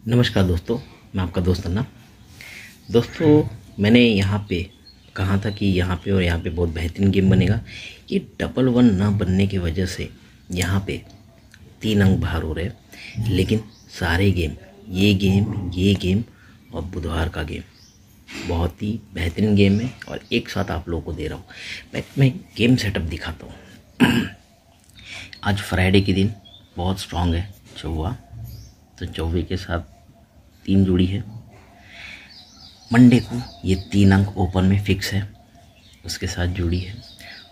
नमस्कार दोस्तों, मैं आपका दोस्त अन्ना। दोस्तों, मैंने यहाँ पे कहा था कि यहाँ पे और यहाँ पे बहुत बेहतरीन गेम बनेगा। ये डबल वन ना बनने की वजह से यहाँ पे 3 अंक बाहर हो रहे हैं, लेकिन सारे गेम ये गेम और बुधवार का गेम बहुत ही बेहतरीन गेम है और एक साथ आप लोगों को दे रहा हूँ। मैं गेम सेटअप दिखाता हूँ। आज फ्राइडे के दिन बहुत स्ट्रांग है चौवा, तो चौवे के साथ 3 जोड़ी है। मंडे को ये 3 अंक ओपन में फिक्स है, उसके साथ जोड़ी है।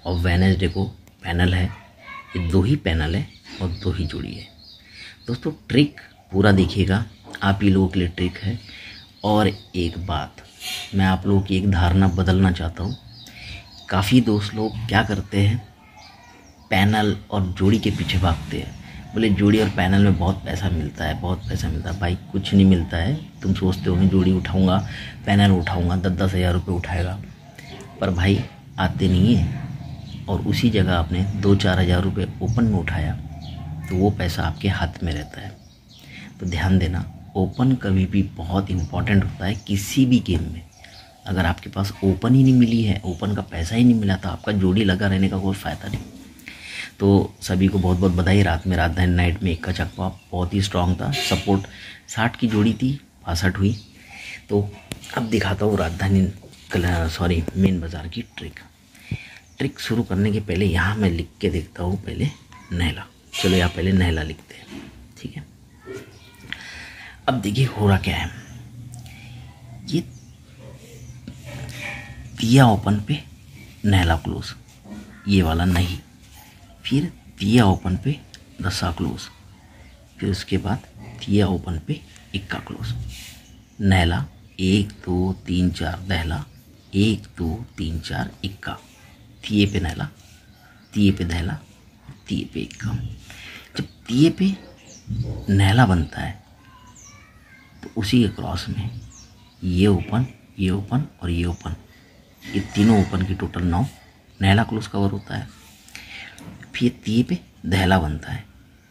और वेडनेसडे को पैनल है, ये 2 ही पैनल है और 2 ही जोड़ी है। दोस्तों, ट्रिक पूरा देखिएगा, आप ही लोगों के लिए ट्रिक है। और एक बात, मैं आप लोगों की एक धारणा बदलना चाहता हूँ। काफ़ी दोस्त लोग क्या करते हैं, पैनल और जोड़ी के पीछे भागते हैं। बोले जोड़ी और पैनल में बहुत पैसा मिलता है, बहुत पैसा मिलता है। भाई कुछ नहीं मिलता है। तुम सोचते हो जोड़ी उठाऊंगा, पैनल उठाऊंगा, 10-10 हज़ार रुपये उठाएगा, पर भाई आते नहीं है। और उसी जगह आपने 2-4 हज़ार रुपये ओपन में उठाया तो वो पैसा आपके हाथ में रहता है। तो ध्यान देना, ओपन कभी भी बहुत इम्पॉर्टेंट होता है किसी भी गेम में। अगर आपके पास ओपन ही नहीं मिली है, ओपन का पैसा ही नहीं मिला, तो आपका जोड़ी लगा रहने का कोई फ़ायदा नहीं। तो सभी को बहुत बहुत बधाई। रात में राजधानी नाइट में 1 का चक्का बहुत ही स्ट्रांग था। सपोर्ट 60 की जोड़ी थी, 65 हुई। तो अब दिखाता हूँ राजधानी मेन बाज़ार की ट्रिक शुरू करने के पहले यहाँ मैं लिख के देखता हूँ पहले नहला। चलो यहाँ पहले नहला लिखते हैं, ठीक है। अब देखिए हो रहा क्या है, ये दिया ओपन पे नहला क्लोज, ये वाला नहीं। फिर दिया ओपन पे 10 क्लोज, फिर उसके बाद दिया ओपन पे 1 क्लोज। नहला 1 2 3 4 दहला, 1 2 3 4 1। तिये पे नहला, तिये पे दहला, तिये पे 1। जब तिये पे नहला बनता है तो उसी के क्रॉस में ये ओपन और ये ओपन, ये तीनों ओपन की टोटल 9 नहला क्लोज कवर होता है। फिर तिये पे दहला बनता है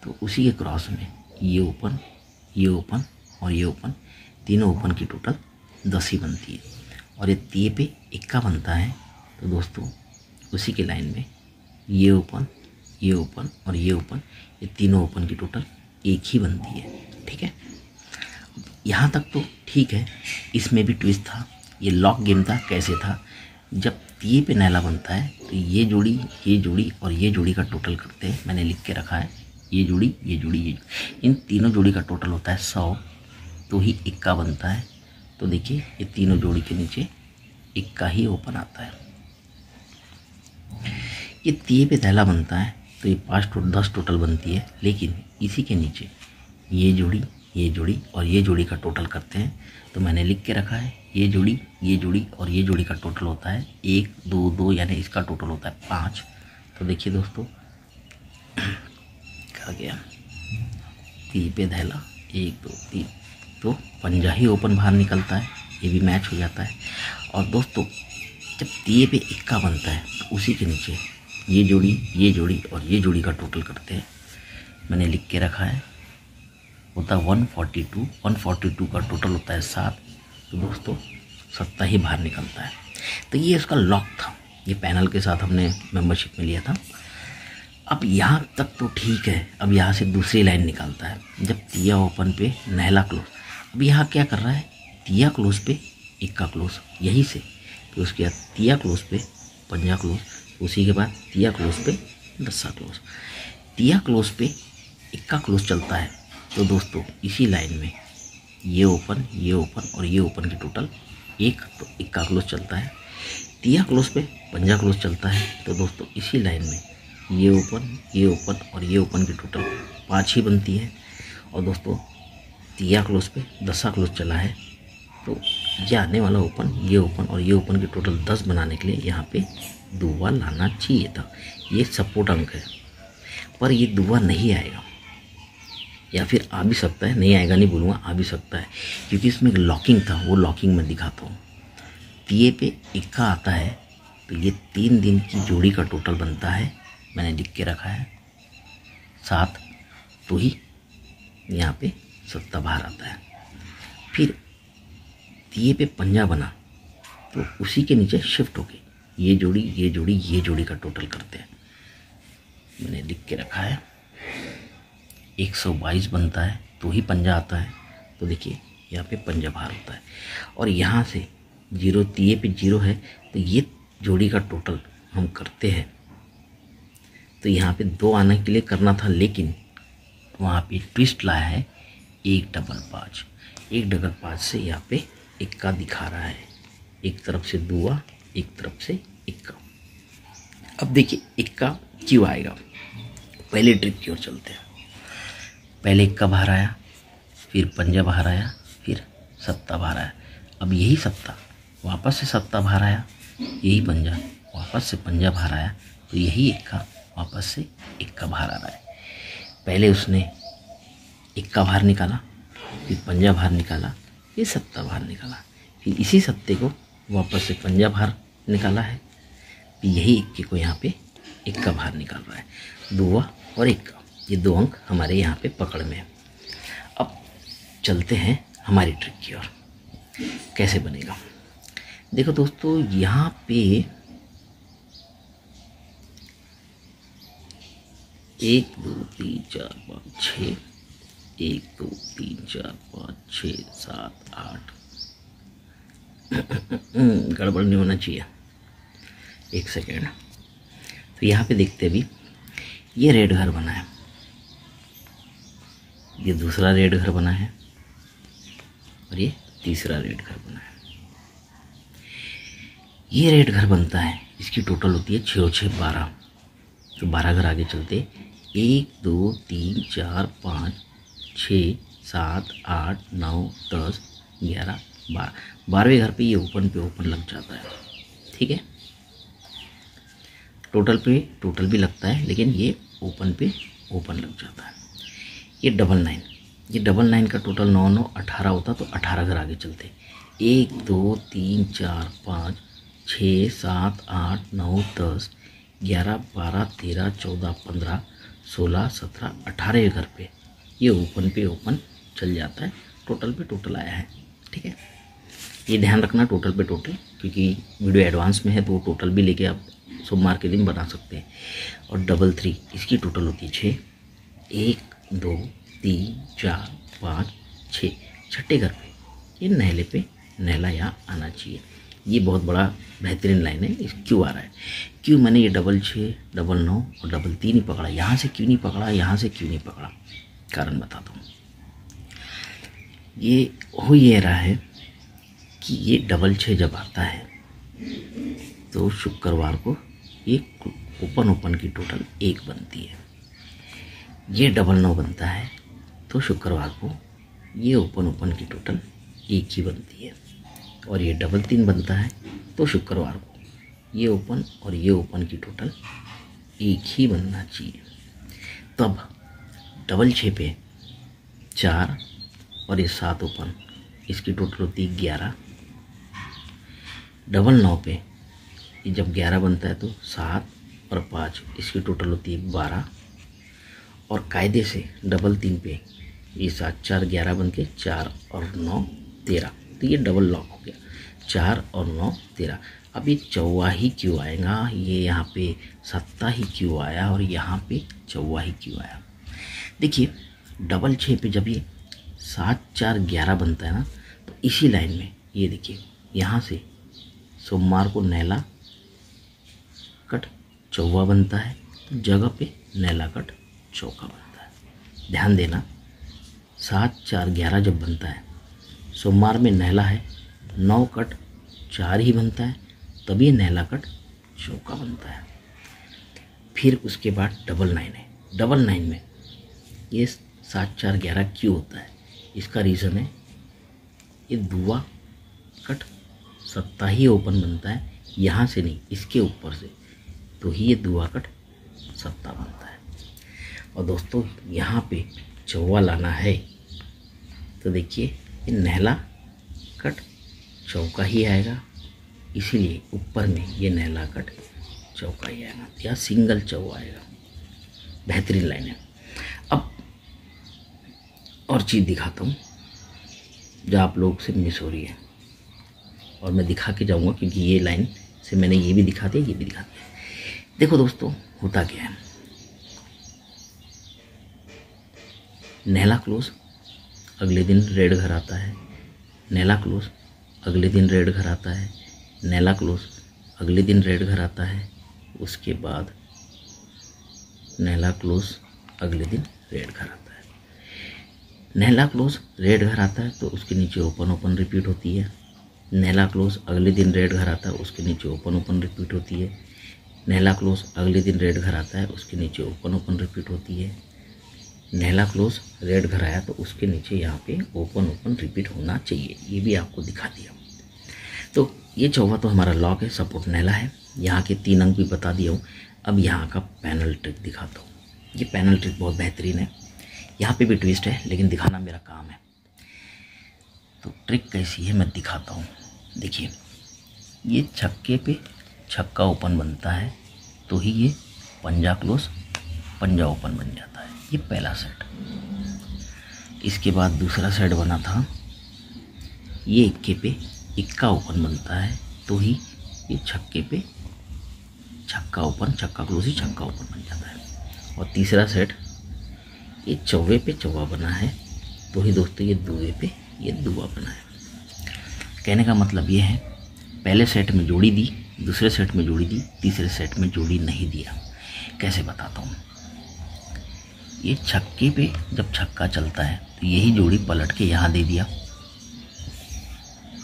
तो उसी के क्रॉस में ये ओपन और ये ओपन, तीनों ओपन की टोटल 10 ही बनती है। और ये तिये पे 1 बनता है तो दोस्तों उसी के लाइन में ये ओपन और ये ओपन, ये तीनों ओपन की टोटल 1 ही बनती है, ठीक है। यहाँ तक तो ठीक है। इसमें भी ट्विस्ट था, ये लॉक गेम था। कैसे था, जब तिये पे नहला बनता है तो ये जोड़ी और ये जोड़ी का टोटल करते हैं। मैंने लिख के रखा है, ये जोड़ी, इन तीनों जोड़ी का टोटल होता है 100, तो ही 1 बनता है। तो देखिए ये तीनों जोड़ी के नीचे 1 ही ओपन आता है। ये तिये पे दहला बनता है तो ये 10 टोटल बनती है, लेकिन इसी के नीचे ये जोड़ी और ये जोड़ी का टोटल करते हैं। तो मैंने लिख के रखा है, ये जोड़ी और ये जोड़ी का टोटल होता है 1 2 2, यानी इसका टोटल होता है 5। तो देखिए दोस्तों क्या गया, तिये पे दहला 1 2 3, तो 5 ही ओपन बाहर निकलता है, ये भी मैच हो जाता है। और दोस्तों जब तिये पे 1 बनता है तो उसी के नीचे ये जोड़ी और ये जोड़ी का टोटल करते हैं। मैंने लिख के रखा है, होता है 142 का टोटल होता है 7। तो दोस्तों 7 ही बाहर निकलता है। तो ये इसका लॉक था, ये पैनल के साथ हमने मेंबरशिप में लिया था। अब यहाँ तक तो ठीक है। अब यहाँ से दूसरी लाइन निकालता है, जब तिया ओपन पे नहला क्लोज। अब यहाँ क्या कर रहा है, तिया क्लोज पे 1 क्लोज, यहीं से फिर उसके बाद तिया क्लोज पे 5 क्लोज, उसी के बाद तिया क्लोज पे 10 क्लोज। तिया क्लोज पे 1 क्लोज चलता है तो दोस्तों इसी लाइन में ये ओपन और ये ओपन की टोटल 1, तो 1 क्लोज चलता है। तिया क्लोज पे 5 क्लोज चलता है तो दोस्तों इसी लाइन में ये ओपन और ये ओपन की टोटल 5 ही बनती है। और दोस्तों तिया क्लोज पे 10 क्लोज चला है, तो ये आने वाला ओपन, ये ओपन और ये ओपन की टोटल 10 बनाने के लिए यहाँ पे दुआ लाना चाहिए था। ये सपोर्ट अंक है, पर ये दुआ नहीं आएगा, या फिर आ भी सकता है, नहीं आएगा नहीं बोलूँगा, आ भी सकता है, क्योंकि इसमें एक लॉकिंग था। वो लॉकिंग मैं दिखाता हूँ। तिये पे 1 आता है तो ये 3 दिन की जोड़ी का टोटल बनता है। मैंने लिख के रखा है 7, तो ही यहाँ पे 7 बाहर आता है। फिर दिए पे पंजा बना तो उसी के नीचे शिफ्ट होके ये जोड़ी ये जोड़ी ये जोड़ी का टोटल करते हैं। मैंने लिख के रखा है 122 बनता है तो ही पंजा आता है। तो देखिए यहाँ पे पंजा बाहर होता है और यहाँ से 0 दिए पे 0 है तो ये जोड़ी का टोटल हम करते हैं। तो यहाँ पे 2 आने के लिए करना था, लेकिन वहाँ पे ट्विस्ट लाया है 1 डबल 5। 1 डबल 5 से यहाँ पे इक्का दिखा रहा है, एक तरफ से दुआ एक तरफ से इक्का। अब देखिए इक्का क्यों आएगा, पहले ट्रिक की ओर चलते हैं। पहले इक्का बाहर आया, फिर पंजा बाहर आया, फिर सत्ता बाहर आया। अब यही सत्ता वापस से सत्ता बाहर आया, यही पंजा वापस से पंजा बाहर आया, तो यही इक्का वापस से इक्का बाहर आ रहा है। पहले उसने इक्का बाहर निकाला, फिर पंजा बाहर निकाला, फिर सत्ता बाहर निकाला, फिर इसी सत्ते को वापस से पंजा बाहर निकाला है, फिर यही इक्के को यहाँ पे इक्का बाहर निकाल रहा है। दुआ और इक्का ये 2 अंक हमारे यहाँ पे पकड़ में है। अब चलते हैं हमारी ट्रिक की ओर, कैसे बनेगा। देखो दोस्तों, यहाँ पे 1 2 3 4 5 6 1 2 3 4 5 6 7 8 गड़बड़ नहीं होना चाहिए, 1 सेकेंड। तो यहाँ पे देखते भी ये रेड घर बना है, ये दूसरा रेड घर बना है और ये तीसरा रेड घर बना है। ये रेड घर बनता है, इसकी टोटल होती है 6 और 6 12। तो 12 घर आगे चलते 1 2 3 4 5 6 7 8 9 10 11 12। 12वें घर पे ये ओपन पे ओपन लग जाता है, ठीक है। टोटल पे टोटल भी लगता है, लेकिन ये ओपन पे ओपन लग जाता है। ये डबल 9, ये डबल 9 का टोटल 9 9 18 होता, तो 18 घर आगे चलते 1 2 3 4 5 6 7 8 9 10 11 12 13 14 15 16 17 18 घर पे ये ओपन पे ओपन चल जाता है। टोटल पे टोटल आया है, ठीक है। ये ध्यान रखना टोटल पे टोटल, क्योंकि वीडियो एडवांस में है तो टोटल भी लेके आप सोमवार के दिन बना सकते हैं। और डबल 3 इसकी टोटल होती है 6 1 2 3 4 5 6। छठे घर पे ये नहले पे नहला यहाँ आना चाहिए। ये बहुत बड़ा बेहतरीन लाइन है। इस क्यों आ रहा है, क्यों मैंने ये डबल 6 डबल 9 और डबल 3 ही पकड़ा, यहाँ से क्यों नहीं पकड़ा, यहाँ से क्यों नहीं पकड़ा, कारण बताता हूँ। ये हो ये रहा है कि ये डबल 6 जब आता है तो शुक्रवार को ये ओपन ओपन की टोटल 1 बनती है। ये डबल 9 बनता है तो शुक्रवार को ये ओपन ओपन की टोटल 1 ही बनती है। और ये डबल 3 बनता है तो शुक्रवार को ये ओपन और ये ओपन की टोटल 1 ही बनना चाहिए। तब डबल 6 पे 4 और ये 7 ओपन, इसकी टोटल होती है 11। डबल 9 पे ये जब 11 बनता है तो 7 और 5, इसकी टोटल होती है 12। और कायदे से डबल 3 पे ये 7 4 11 बन के 4 और 9 13, तो ये डबल लॉक हो गया 4 और 9 13। अब ये चौवा ही क्यों आएगा, ये यहाँ पे सत्ता ही क्यों आया और यहाँ पे चौवा ही क्यों आया। देखिए डबल 6 पे जब ये 7 4 11 बनता है ना, तो इसी लाइन में ये देखिए यहाँ से सोमवार को नैला कट चौवा बनता है, तो जगह पे नैला कट चौका बनता है। ध्यान देना 7 4 11 जब बनता है, सोमवार में नैला है, 9 कट 4 ही बनता है, तभी नैला कट चौका बनता है। फिर उसके बाद डबल 9 है। डबल 9 में ये 7 4 11 क्यों होता है, इसका रीज़न है ये दुआ कट सत्ता ही ओपन बनता है, यहाँ से नहीं इसके ऊपर से, तो ही ये दुआ कट सत्ता बनता है। और दोस्तों यहाँ पे चौवा लाना है तो देखिए ये नहला कट चौका ही आएगा, इसीलिए ऊपर में ये नहला कट चौका ही आएगा या सिंगल चौवा आएगा। बेहतरीन लाइन है। अब और चीज़ दिखाता हूँ, जो आप लोग से मिस हो रही है, और मैं दिखा के जाऊंगा क्योंकि ये लाइन से मैंने ये भी दिखा दिया, ये भी दिखा दिया। देखो दोस्तों, होता क्या है, नैला क्लोज अगले दिन रेड घर आता है, नैला क्लोज अगले दिन रेड घर आता है, नैला क्लोज अगले दिन रेड घर आता है, उसके बाद नैला क्लोज अगले दिन रेड घर आता है। नैला क्लोज रेड घर आता है तो उसके नीचे ओपन ओपन रिपीट होती है। नैला क्लोज अगले दिन रेड घर आता है, उसके नीचे ओपन ओपन रिपीट होती है। नैला क्लोज अगले दिन रेड घर आता है, उसके नीचे ओपन ओपन रिपीट होती है। नैला क्लोज रेड घर आया तो उसके नीचे यहाँ पे ओपन ओपन रिपीट होना चाहिए, ये भी आपको दिखा दिया। तो ये चौवा तो हमारा लॉक है, सपोर्ट नैला है, यहाँ के 3 अंक भी बता दिया हूँ। अब यहाँ का पैनल ट्रिक दिखाता हूँ। ये पैनल ट्रिक बहुत बेहतरीन है, यहाँ पे भी ट्विस्ट है लेकिन दिखाना मेरा काम है। तो ट्रिक कैसी है मैं दिखाता हूँ। देखिए, ये छक्के पे छक्का ओपन बनता है तो ही ये पंजा क्लोज पंजा ओपन बन जाता है। ये पहला सेट। इसके बाद दूसरा सेट बना था, ये इक्के पे इक्का ओपन बनता है तो ही ये छक्के पे छक्का ओपन छक्का क्लोज ही छक्का ओपन बन जाता है। और तीसरा सेट, ये चौवे पे चौवा बना है तो ही दोस्तों ये दुए पे ये दुआ बना है। कहने का मतलब ये है, पहले सेट में जोड़ी दी, दूसरे सेट में जोड़ी दी, तीसरे सेट में जोड़ी नहीं दिया। कैसे बताता हूँ। ये छक्के पे जब छक्का चलता है तो यही जोड़ी पलट के यहाँ दे दिया।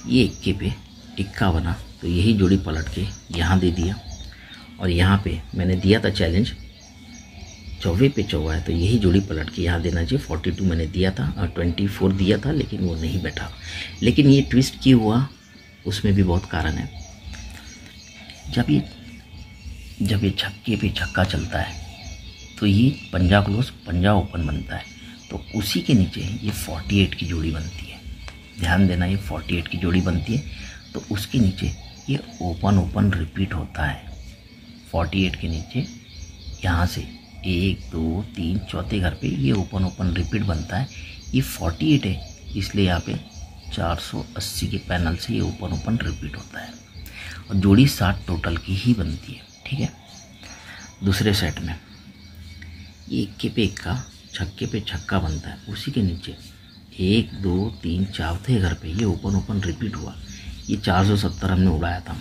ये इक्के पे इक्का बना तो यही जोड़ी पलट के यहाँ दे दिया। और यहाँ पे मैंने दिया था चैलेंज, चौवे पे चौवा है तो यही जोड़ी पलट के यहाँ देना चाहिए। 42 मैंने दिया था और 24 दिया था लेकिन वो नहीं बैठा। लेकिन ये ट्विस्ट क्यों हुआ उसमें भी बहुत कारण है। जब ये छक्के पे छक्का चलता है तो ये पंजा क्लोज पंजा ओपन बनता है तो उसी के नीचे ये 48 की जोड़ी बनती है। ध्यान देना, ये 48 की जोड़ी बनती है तो उसके नीचे ये ओपन ओपन रिपीट होता है। 48 के नीचे यहाँ से 1 2 3 चौथे घर पे ये ओपन ओपन रिपीट बनता है। ये 48 है इसलिए यहाँ पे 480 के पैनल से ये ओपन ओपन रिपीट होता है और जोड़ी 60 टोटल की ही बनती है। ठीक है। दूसरे सेट में ये इक्के पे इक्का छक्के पे छक्का बनता है, उसी के नीचे 1 2 3 चौथे घर पे ये ओपन ओपन रिपीट हुआ। ये 470 हमने उड़ाया था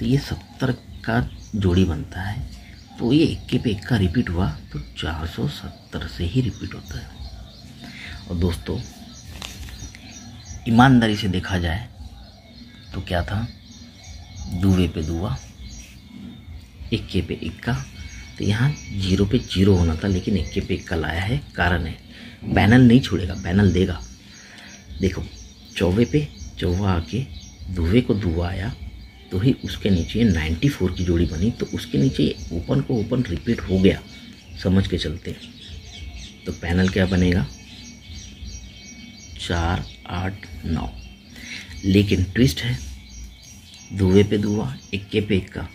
तो ये 70 का जोड़ी बनता है तो ये इक्के पे इक्का रिपीट हुआ तो 470 से ही रिपीट होता है। और दोस्तों ईमानदारी से देखा जाए तो क्या था, दुए पे दुआ इक्के पे इक्का, तो यहाँ 0 पे 0 होना था लेकिन इक्के पे इक्का लाया है। कारण है पैनल नहीं छोड़ेगा, पैनल देगा। देखो, चौवे पे चौवा आके दुए को दुआ आया तो ही उसके नीचे 94 की जोड़ी बनी तो उसके नीचे ओपन को ओपन रिपीट हो गया। समझ के चलते तो पैनल क्या बनेगा 4 8 9। लेकिन ट्विस्ट है, दुए पे दुआ इक्के पे इक्का,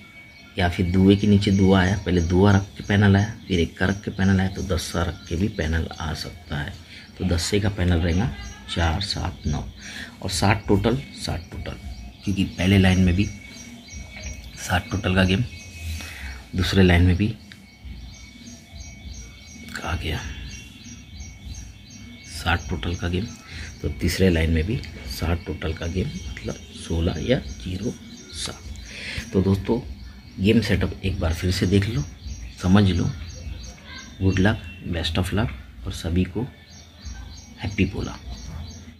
या फिर दुए के नीचे दुआ आया, पहले दुआ रख के पैनल आया फिर इक्का रख के पैनल आया तो 10 रख के भी पैनल आ सकता है। तो 10 का पैनल रहेगा 4 7 9 और 60 टोटल क्योंकि पहले लाइन में भी 60 टोटल का गेम, दूसरे लाइन में भी आ गया 60 टोटल का गेम, तो तीसरे लाइन में भी 60 टोटल का गेम, मतलब 16 या 0 7। तो दोस्तों गेम सेटअप एक बार फिर से देख लो, समझ लो। Good luck, best of luck और सभी को हैप्पी पोला।